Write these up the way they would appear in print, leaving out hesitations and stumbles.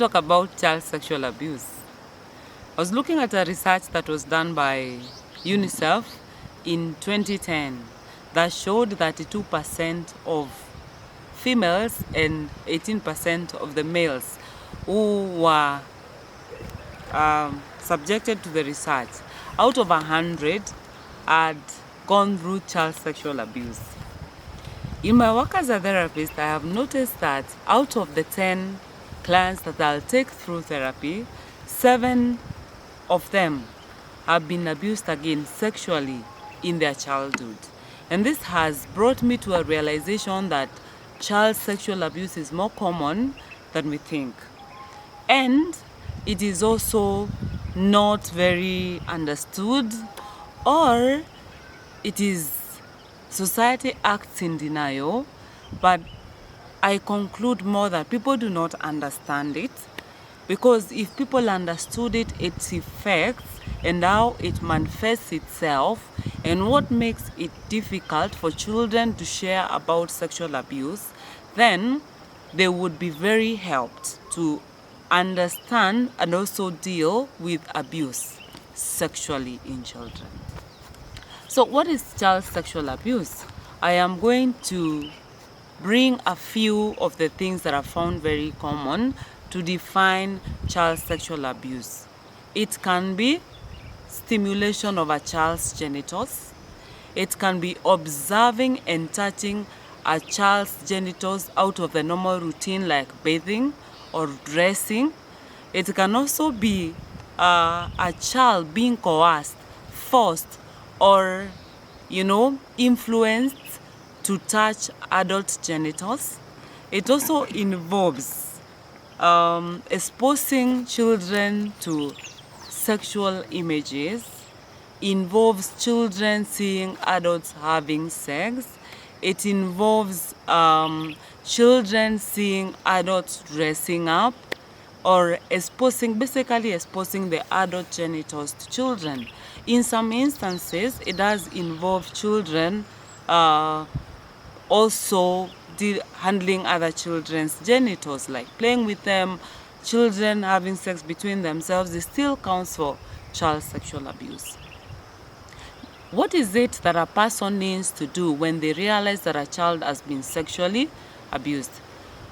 talk about child sexual abuse, I was looking at a research that was done by UNICEF in 2010 that showed that 2% of females and 18% of the males who were subjected to the research, out of 100, had gone through child sexual abuse. In my work as a therapist, I have noticed that out of the 10 clients that I'll take through therapy, 7 of them have been abused again sexually in their childhood. And this has brought me to a realization that child sexual abuse is more common than we think. And it is also not very understood, or it is society acts in denial, but I conclude more that people do not understand it, because if people understood it, its effects and how it manifests itself and what makes it difficult for children to share about sexual abuse, then they would be very helped to understand and also deal with abuse sexually in children. So what is child sexual abuse? I am going to bring a few of the things that are found very common to define child sexual abuse. It can be stimulation of a child's genitals. It can be observing and touching a child's genitals out of the normal routine like bathing or dressing. It can also be a child being coerced, forced, or influenced to touch adult genitals. It also involves exposing children to sexual images, involves children seeing adults having sex. It involves children seeing adults dressing up, or basically exposing the adult genitals to children. In some instances, it does involve children also handling other children's genitals, like playing with them, children having sex between themselves. It still counts for child sexual abuse. What is it that a person needs to do when they realize that a child has been sexually abused?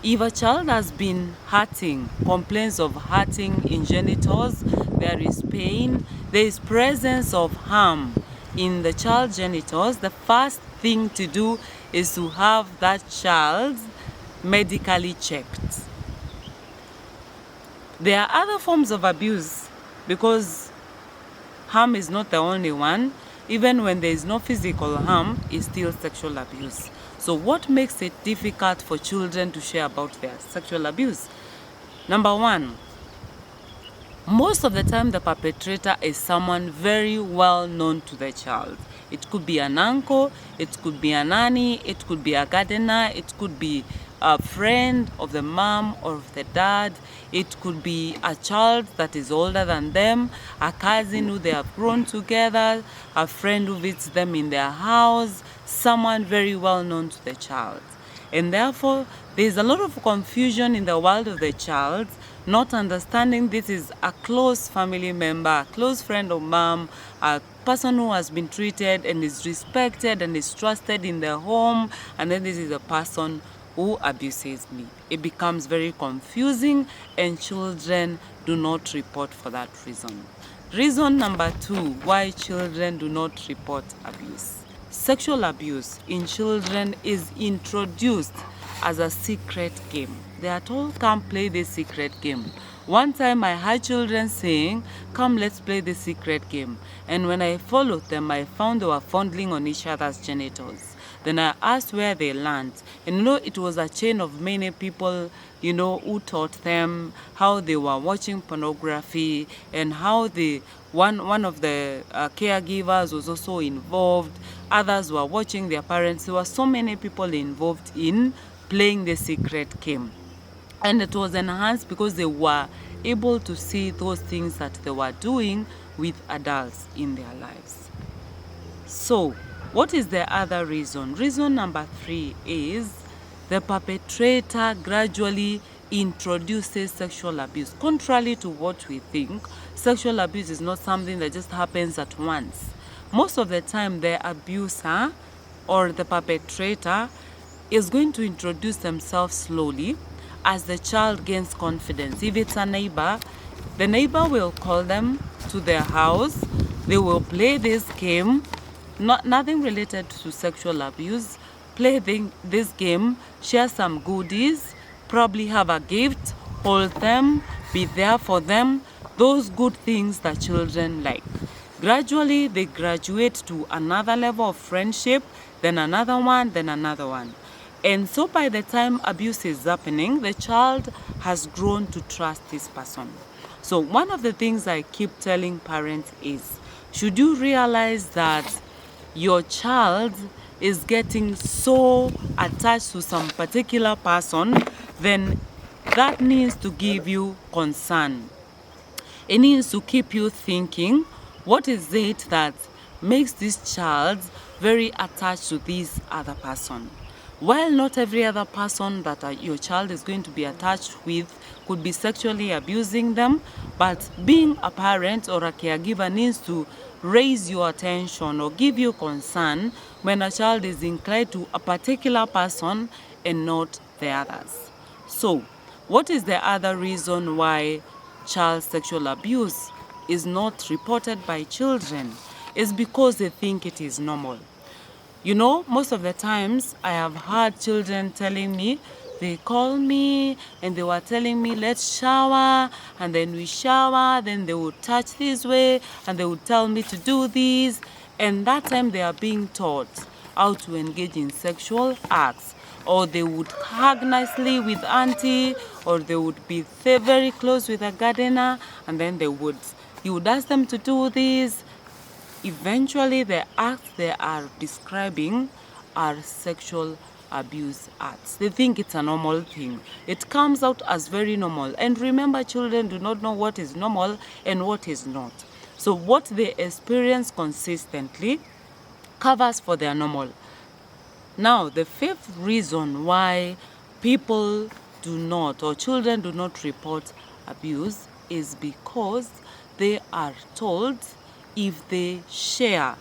If a child has been hurting, complains of hurting in genitals, there is pain, there is presence of harm in the child's genitals, the first thing to do is to have that child medically checked. There are other forms of abuse, because harm is not the only one. Even when there is no physical harm, it's still sexual abuse. So what makes it difficult for children to share about their sexual abuse? Number one, most of the time the perpetrator is someone very well known to the child. It could be an uncle, it could be a nanny, it could be a gardener, it could be a friend of the mom or of the dad. It could be a child that is older than them, a cousin who they have grown together, a friend who visits them in their house, someone very well known to the child. And therefore, there's a lot of confusion in the world of the child, not understanding this is a close family member, a close friend of mom, a person who has been treated and is respected and is trusted in their home, and then this is a person who abuses me. It becomes very confusing, and children do not report for that reason. Reason number two why children do not report abuse. Sexual abuse in children is introduced as a secret game. They are told, come play this secret game. One time I heard children saying, come let's play this secret game. And when I followed them, I found they were fondling on each other's genitals. Then I asked where they learned. And it was a chain of many people, who taught them how they were watching pornography, and how one of the caregivers was also involved. Others were watching their parents. There were so many people involved in playing the secret game. And it was enhanced because they were able to see those things that they were doing with adults in their lives. So, what is the other reason? Reason number three is the perpetrator gradually introduces sexual abuse. Contrary to what we think, sexual abuse is not something that just happens at once. Most of the time, the abuser or the perpetrator is going to introduce themselves slowly as the child gains confidence. If it's a neighbor, the neighbor will call them to their house. They will play this game, nothing related to sexual abuse. Play this game, share some goodies, probably have a gift, hold them, be there for them, those good things that children like. Gradually, they graduate to another level of friendship, then another one, then another one. And so by the time abuse is happening, the child has grown to trust this person. So one of the things I keep telling parents is, should you realize that your child is getting so attached to some particular person, then that needs to give you concern. It needs to keep you thinking, what is it that makes this child very attached to this other person? While not every other person that your child is going to be attached with could be sexually abusing them, but being a parent or a caregiver needs to raise your attention or give you concern when a child is inclined to a particular person and not the others. So, what is the other reason why child sexual abuse is not reported by children? It's because they think it is normal. You know, most of the times I have heard children telling me, they call me and they were telling me, let's shower, and then we shower, then they would touch this way and they would tell me to do this, and that time they are being taught how to engage in sexual acts, or they would hug nicely with auntie, or they would be very close with a gardener, and then you would ask them to do this. Eventually, the acts they are describing are sexual abuse acts. They think it's a normal thing. It comes out as very normal. And remember, children do not know what is normal and what is not. So what they experience consistently covers for their normal. Now, the fifth reason why people do not, or children do not report abuse, is because they are told if they share,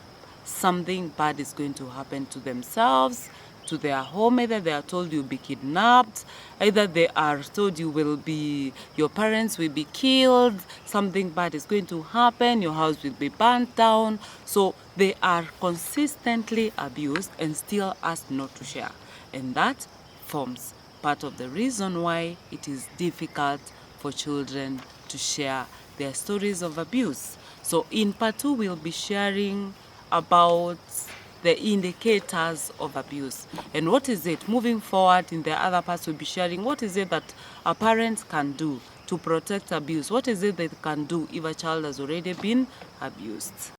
something bad is going to happen to themselves, to their home. Either they are told you'll be kidnapped, either they are told your parents will be killed, something bad is going to happen, your house will be burnt down. So they are consistently abused and still asked not to share. And that forms part of the reason why it is difficult for children to share their stories of abuse. So in part 2, we'll be sharing about the indicators of abuse and what is it. Moving forward in the other parts, we'll be sharing what is it that a parent can do to protect abuse. What is it they can do if a child has already been abused?